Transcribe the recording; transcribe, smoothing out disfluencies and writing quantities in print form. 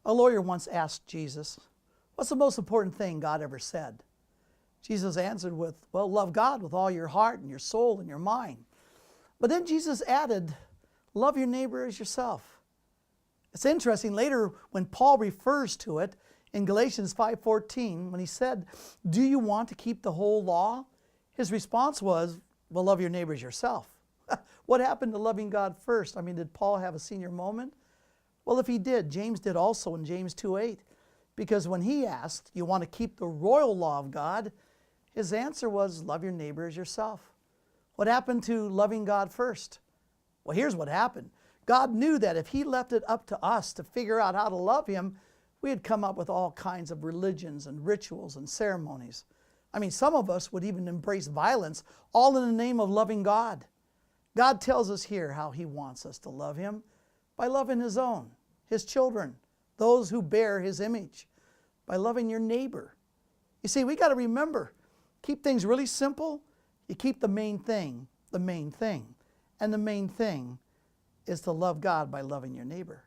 A lawyer once asked Jesus, "What's the most important thing God ever said?" Jesus answered with, "Well, love God with all your heart and your soul and your mind." But then Jesus added, "Love your neighbor as yourself." It's interesting, later when Paul refers to it in Galatians 5:14, when he said, "Do you want to keep the whole law?" His response was, "Well, love your neighbor as yourself." What happened to loving God first? I mean, did Paul have a senior moment? Well, if he did, James did also in James 2:8. Because when he asked, "You want to keep the royal law of God?" his answer was, "Love your neighbor as yourself." What happened to loving God first? Well, here's what happened. God knew that if he left it up to us to figure out how to love him, we'd come up with all kinds of religions and rituals and ceremonies. I mean, some of us would even embrace violence, all in the name of loving God. God tells us here how he wants us to love him, by loving his own, his children, those who bear his image, by loving your neighbor. You see, we got to remember, keep things really simple. You keep the main thing, the main thing. And the main thing is to love God by loving your neighbor.